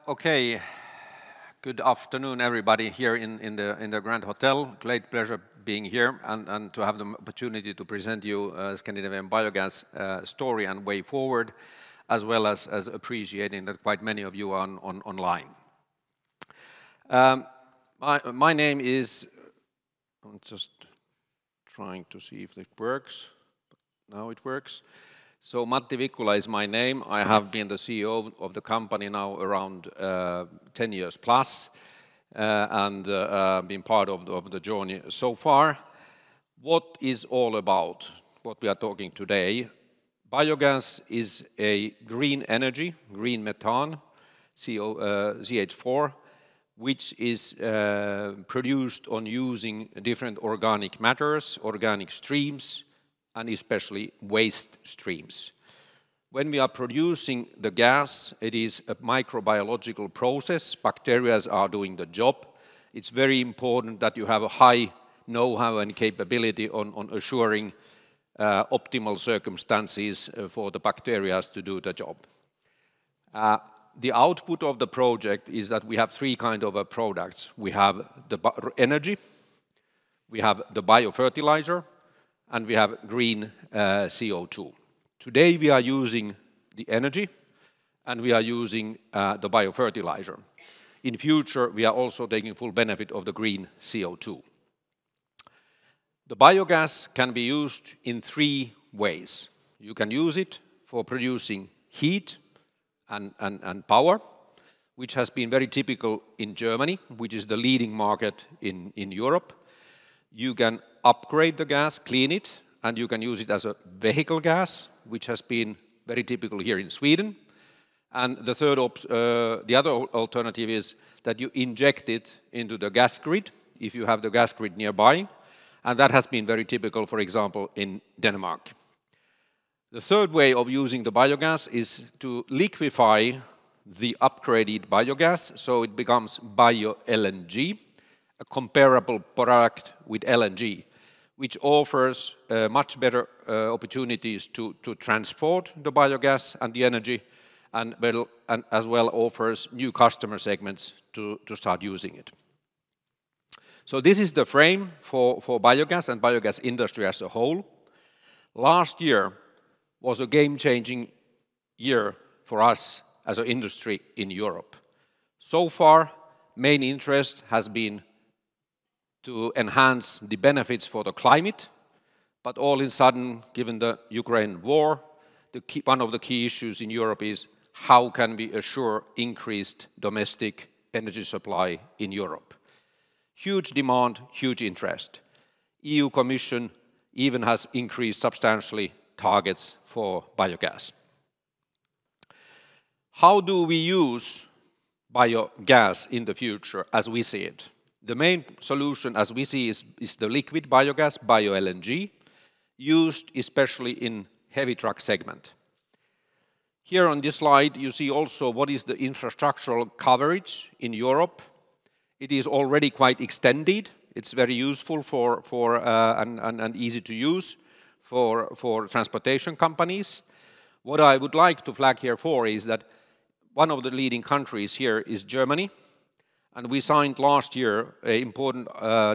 Okay, good afternoon, everybody here in the Grand Hotel. Great pleasure being here and to have the opportunity to present you Scandinavian biogas story and way forward, as well as appreciating that quite many of you are online. My name is, I'm just trying to see if it works. Now it works. So Matti Vikkula is my name. I have been the CEO of the company now around 10 years plus and been part of the journey so far. What is all about what we are talking today? Biogas is a green energy, green methane, CH4, which is produced on using different organic matters, organic streams, and especially waste streams. When we are producing the gas, it is a microbiological process. Bacteria are doing the job. It's very important that you have a high know-how and capability on assuring optimal circumstances for the bacteria to do the job. The output of the project is that we have three kinds of products. We have the energy, we have the biofertilizer, and we have green CO2. Today we are using the energy and we are using the biofertilizer. In future we are also taking full benefit of the green CO2. The biogas can be used in three ways. You can use it for producing heat and power, which has been very typical in Germany, which is the leading market in Europe. You can upgrade the gas, clean it, and you can use it as a vehicle gas, which has been very typical here in Sweden. And the other alternative is that you inject it into the gas grid, if you have the gas grid nearby, and that has been very typical, for example, in Denmark. The third way of using the biogas is to liquefy the upgraded biogas, so it becomes bio-LNG, a comparable product with LNG, which offers much better opportunities to transport the biogas and the energy, and as well offers new customer segments to start using it. So this is the frame for biogas and biogas industry as a whole. Last year was a game-changing year for us as an industry in Europe. So far, main interest has been to enhance the benefits for the climate, but all of a sudden, given the Ukraine war, one of the key issues in Europe is how can we assure increased domestic energy supply in Europe. Huge demand, huge interest. EU Commission even has increased substantially targets for biogas. How do we use biogas in the future as we see it? The main solution, as we see, is the liquid biogas, bio-LNG, used especially in heavy truck segment. Here on this slide, you see also what is the infrastructural coverage in Europe. It is already quite extended. It's very useful and easy to use for transportation companies. What I would like to flag here for is that one of the leading countries here is Germany. And we signed last year an important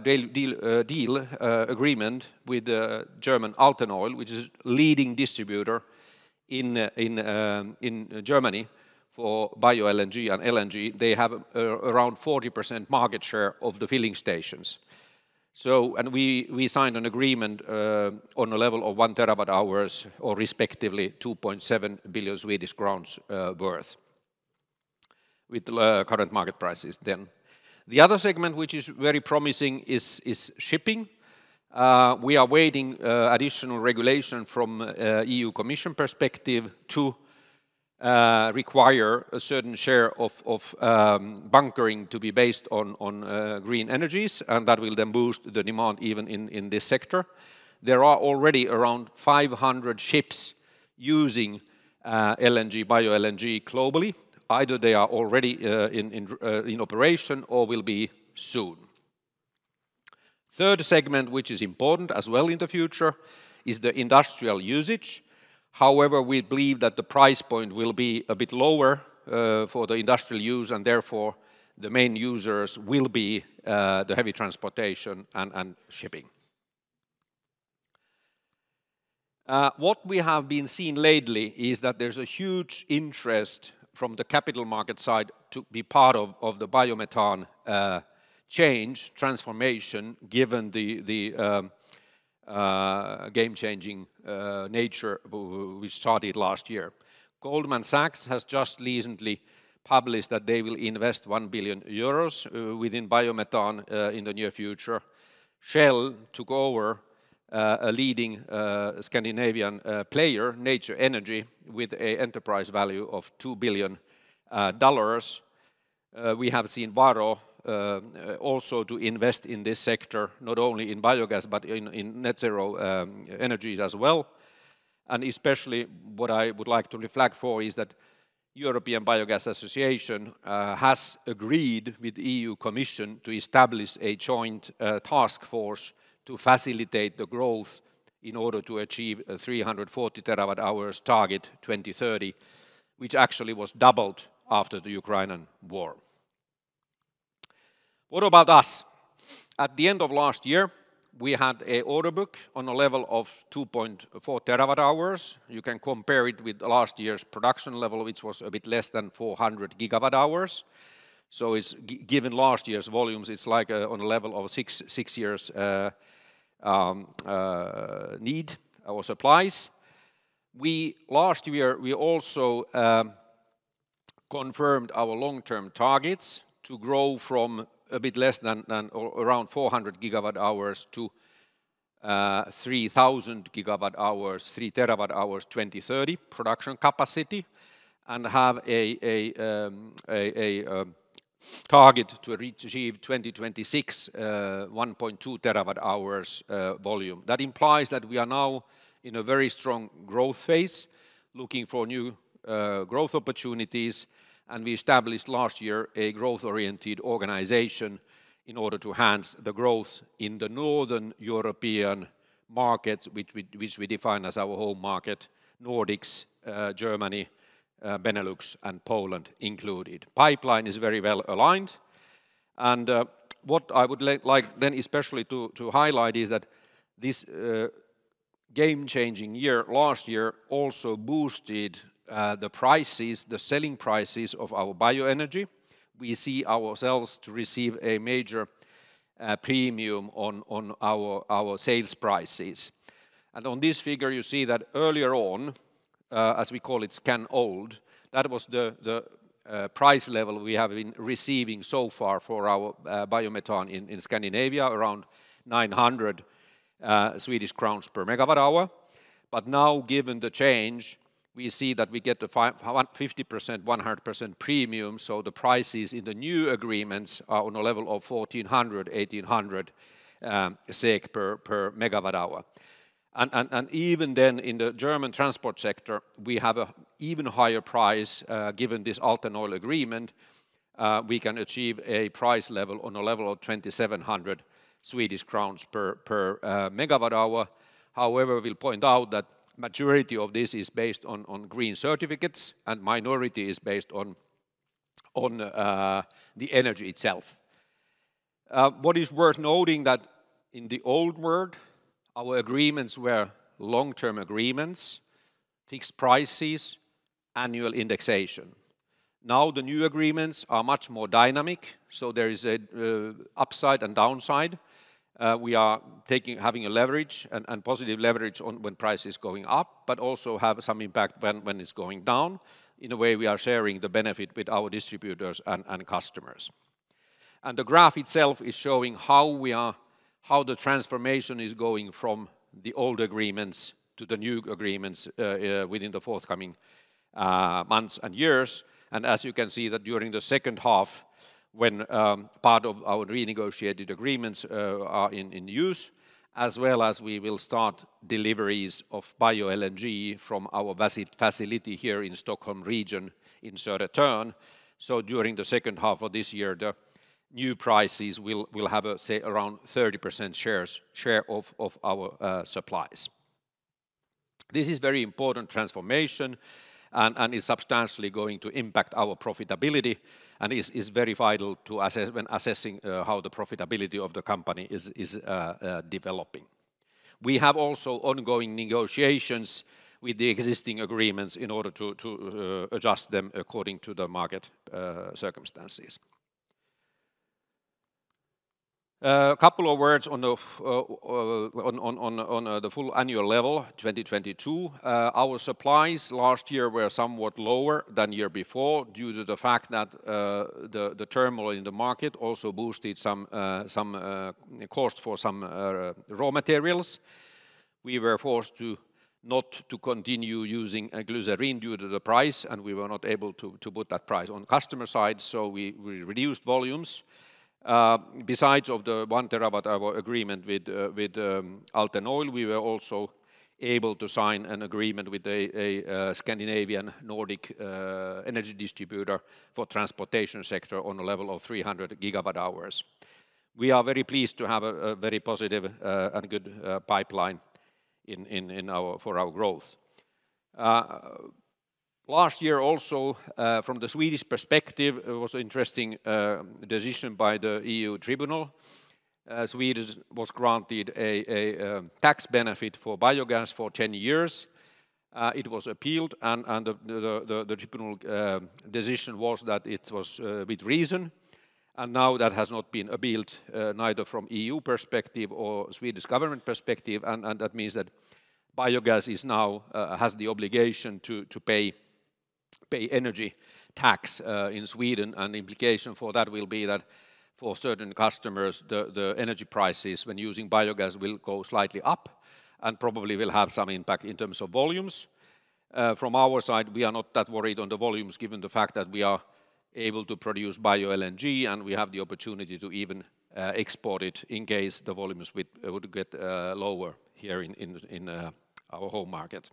deal agreement with German Alten, which is a leading distributor in Germany for bio-LNG and LNG. They have around 40% market share of the filling stations. So, and we signed an agreement on a level of 1 terawatt hours, or respectively 2.7 billion Swedish crowns worth, with the current market prices then. The other segment which is very promising is shipping. We are waiting additional regulation from EU Commission perspective to require a certain share of bunkering to be based on green energies, and that will then boost the demand even in this sector. There are already around 500 ships using LNG, bio-LNG globally. Either they are already in operation or will be soon. Third segment, which is important as well in the future, is the industrial usage. However, we believe that the price point will be a bit lower for the industrial use, and therefore the main users will be the heavy transportation and shipping. What we have been seeing lately is that there's a huge interest from the capital market side to be part of the biomethane transformation, given the game-changing nature which started last year. Goldman Sachs has just recently published that they will invest 1 billion euros within biomethane in the near future. Shell took over a leading Scandinavian player, Nature Energy, with an enterprise value of $2 billion. We have seen Varo also to invest in this sector, not only in biogas but in net zero energies as well. And especially what I would like to reflect for is that European Biogas Association has agreed with the EU Commission to establish a joint task force to facilitate the growth in order to achieve a 340 terawatt hours target 2030, which actually was doubled after the Ukrainian war. What about us? At the end of last year, we had an order book on a level of 2.4 terawatt hours. You can compare it with last year's production level, which was a bit less than 400 gigawatt hours. So it's given last year's volumes, it's like on a level of six years need or supplies. Last year we also confirmed our long-term targets to grow from a bit less than around 400 gigawatt hours to 3,000 gigawatt hours, 3 terawatt hours 2030 production capacity, and have a target to achieve 2026 1.2 terawatt hours volume. That implies that we are now in a very strong growth phase, looking for new growth opportunities, and we established last year a growth-oriented organization in order to enhance the growth in the Northern European markets, which we define as our home market, Nordics, Germany, Benelux and Poland included. Pipeline is very well aligned, and what I would like then especially to highlight is that this game-changing year, last year, also boosted the prices, the selling prices of our bioenergy. We see ourselves to receive a major premium on our sales prices. And on this figure you see that earlier on, as we call it, scan old, that was the price level we have been receiving so far for our biomethane in Scandinavia, around 900 Swedish crowns per megawatt hour. But now, given the change, we see that we get a 50%, 100% premium, so the prices in the new agreements are on a level of 1,400, 1,800 SEK per megawatt hour. And even then in the German transport sector, we have an even higher price given this Altenöl agreement. We can achieve a price level on a level of 2,700 Swedish crowns per megawatt hour. However, we'll point out that majority of this is based on green certificates and minority is based on the energy itself. What is worth noting that in the old world, our agreements were long-term agreements, fixed prices, annual indexation. Now the new agreements are much more dynamic, so there is a upside and downside. We are having a leverage and positive leverage on when price is going up, but also have some impact when it's going down. In a way, we are sharing the benefit with our distributors and customers. And the graph itself is showing how the transformation is going from the old agreements to the new agreements within the forthcoming months and years. And as you can see that during the second half, when part of our renegotiated agreements are in use, as well as we will start deliveries of bio-LNG from our facility here in Stockholm region in Södertörn. So during the second half of this year, the new prices will have say around 30% share of our supplies. This is very important transformation, and is substantially going to impact our profitability, and is very vital to assess when assessing how the profitability of the company is developing. We have also ongoing negotiations with the existing agreements in order to adjust them according to the market circumstances. A couple of words on the full annual level, 2022. Our supplies last year were somewhat lower than year before due to the fact that the turmoil in the market also boosted some cost for some raw materials. We were forced to not to continue using glycerin due to the price, and we were not able to put that price on customer side, so we reduced volumes. Besides of the 1 terawatt-hour agreement with Alten, we were also able to sign an agreement with a Scandinavian Nordic energy distributor for transportation sector on a level of 300 gigawatt hours. We are very pleased to have a very positive and good pipeline for our growth. Last year also, from the Swedish perspective, it was an interesting decision by the EU Tribunal. Sweden was granted a tax benefit for biogas for 10 years. It was appealed, and the Tribunal decision was that it was with reason, and now that has not been appealed neither from EU perspective or Swedish government perspective, and that means that biogas is now has the obligation to pay energy tax in Sweden, and the implication for that will be that for certain customers the energy prices when using biogas will go slightly up and probably will have some impact in terms of volumes. From our side, we are not that worried on the volumes given the fact that we are able to produce bio-LNG, and we have the opportunity to even export it in case the volumes would get lower here in our home market.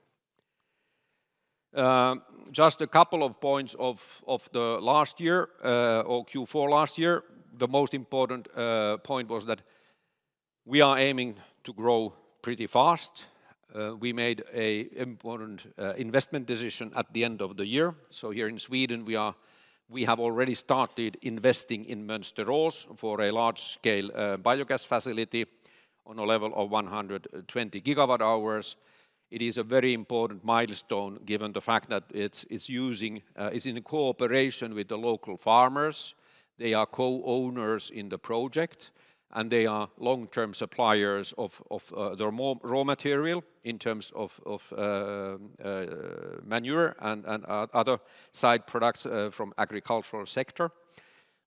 Just a couple of points of the last year, or Q4 last year. The most important point was that we are aiming to grow pretty fast. We made an important investment decision at the end of the year. So here in Sweden, we have already started investing in Mönsterås for a large-scale biogas facility on a level of 120 gigawatt hours. It is a very important milestone given the fact that it's in cooperation with the local farmers. They are co-owners in the project, and they are long-term suppliers of their raw material in terms of manure and other side products from agricultural sector.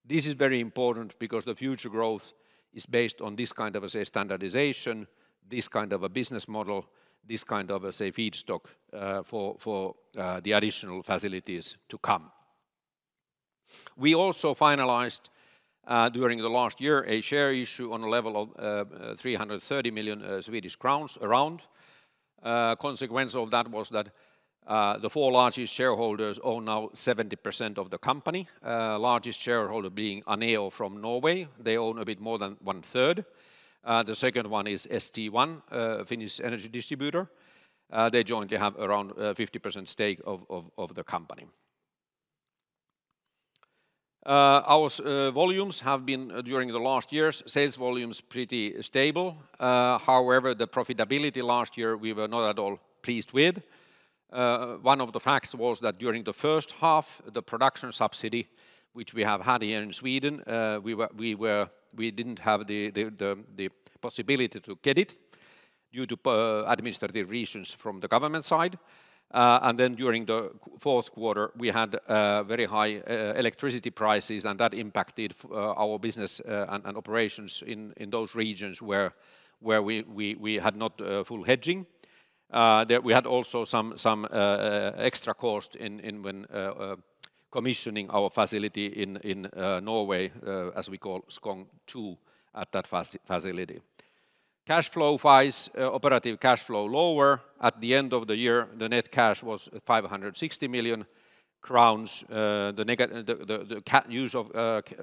This is very important because the future growth is based on this kind of a standardization, this kind of a business model, this kind of a feedstock for the additional facilities to come. We also finalized during the last year a share issue on a level of 330 million Swedish crowns around. Consequence of that was that the 4 largest shareholders own now 70% of the company. Largest shareholder being Aneo from Norway. They own a bit more than 1/3. The second one is ST1, Finnish energy distributor. They jointly have around 50% stake of the company. Our volumes have been, during the last years, sales volumes pretty stable. However, the profitability last year we were not at all pleased with. One of the facts was that during the first half, the production subsidy, which we have had here in Sweden, we didn't have the possibility to get it due to administrative reasons from the government side. And then during the fourth quarter, we had very high electricity prices, and that impacted our business and operations in those regions where we had not full hedging. There we had also some extra cost in when commissioning our facility in Norway, as we call Skogn 2 at that facility. Cash flow-wise, operative cash flow lower. At the end of the year, the net cash was 560 million crowns. The use of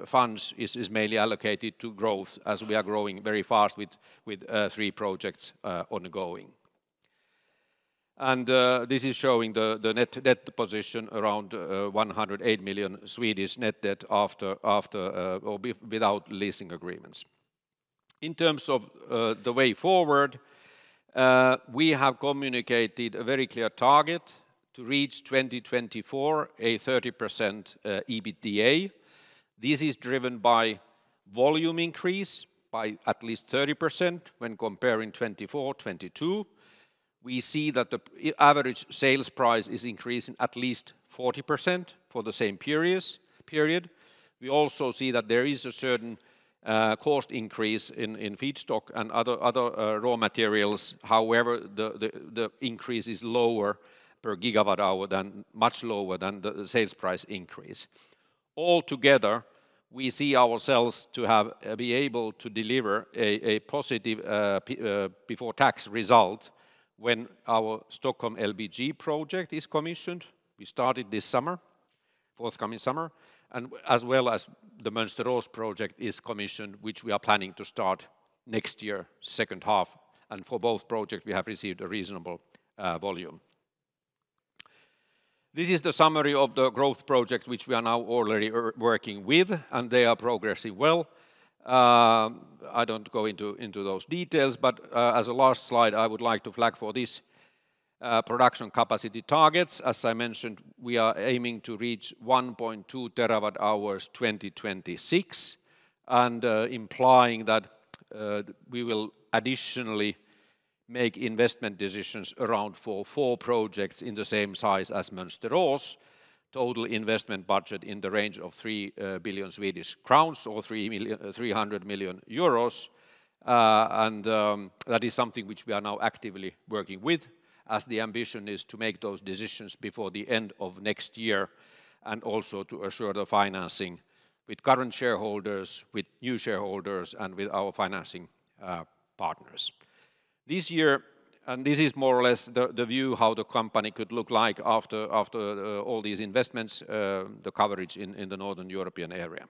funds is mainly allocated to growth as we are growing very fast with 3 projects ongoing. And this is showing the net debt position around 108 million Swedish net debt without leasing agreements. In terms of the way forward, we have communicated a very clear target to reach 2024 a 30% EBITDA. This is driven by volume increase by at least 30% when comparing 24-22. We see that the average sales price is increasing at least 40% for the same period. We also see that there is a certain cost increase in feedstock and other raw materials. However, the increase is lower per gigawatt hour much lower than the sales price increase. Altogether, we see ourselves to be able to deliver a positive before tax result when our Stockholm LBG project is commissioned. We started this summer, forthcoming summer, and as well as the Mönsterås project is commissioned, which we are planning to start next year, second half. And for both projects, we have received a reasonable volume. This is the summary of the growth project which we are now already working with, and they are progressing well. I don't go into those details, but as a last slide, I would like to flag for this production capacity targets. As I mentioned, we are aiming to reach 1.2 terawatt hours 2026, and implying that we will additionally make investment decisions around for 4 projects in the same size as Mönsterås. Total investment budget in the range of 3 billion Swedish crowns or 300 million euros. That is something which we are now actively working with, as the ambition is to make those decisions before the end of next year, and also to assure the financing with current shareholders, with new shareholders, and with our financing partners. This year, and this is more or less the view how the company could look like after all these investments, the coverage in the Northern European area.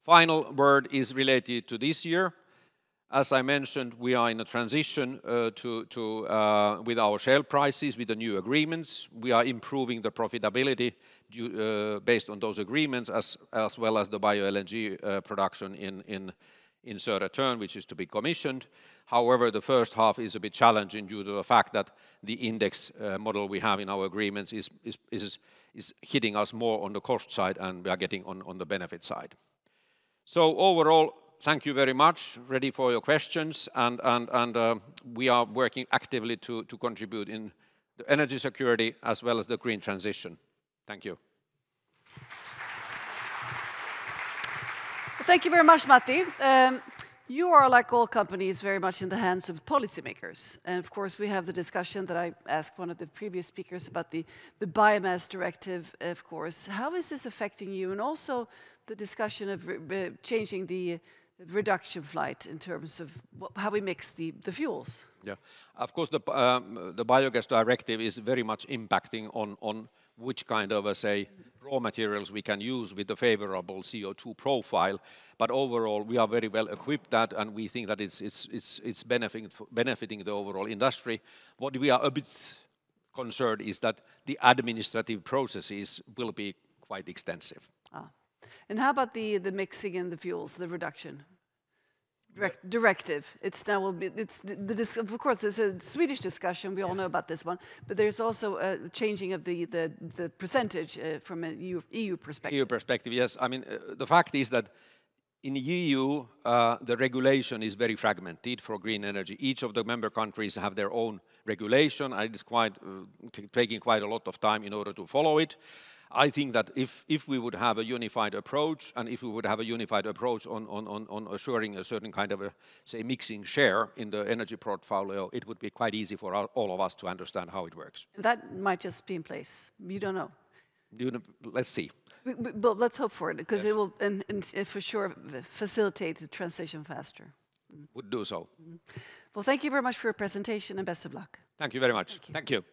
Final word is related to this year. As I mentioned, we are in a transition with our share prices, with the new agreements. We are improving the profitability based on those agreements, as well as the bio-LNG production in Södertörn, which is to be commissioned. However, the first half is a bit challenging due to the fact that the index model we have in our agreements is hitting us more on the cost side, and we are getting on the benefit side. So overall, thank you very much. Ready for your questions, and we are working actively to contribute in the energy security as well as the green transition. Thank you. Thank you very much, Matti. You are, like all companies, very much in the hands of policymakers. And of course, we have the discussion that I asked one of the previous speakers about the biomass directive, of course. How is this affecting you? And also the discussion of changing the reduction flight in terms of how we mix the fuels. Yeah, of course, the biogas directive is very much impacting on which kind of, raw materials we can use with the favorable CO2 profile. But overall, we are very well equipped that, and we think that it's benefiting the overall industry. What we are a bit concerned is that the administrative processes will be quite extensive. And how about the mixing in the fuels, the reduction directive? Of course, there's a Swedish discussion. We all know about this one, but there's also a changing of the percentage from an EU perspective. EU perspective, yes. I mean, the fact is that in the EU, the regulation is very fragmented for green energy. Each of the member countries have their own regulation, and it's taking quite a lot of time in order to follow it. I think that if we would have a unified approach, and if we would have a unified approach on assuring a certain kind of mixing share in the energy portfolio, it would be quite easy for all of us to understand how it works. That might just be in place. You don't know. Let's see. But let's hope for it, because yes, it will and for sure facilitate the transition faster. Would do so. Well, thank you very much for your presentation, and best of luck. Thank you very much. Thank you.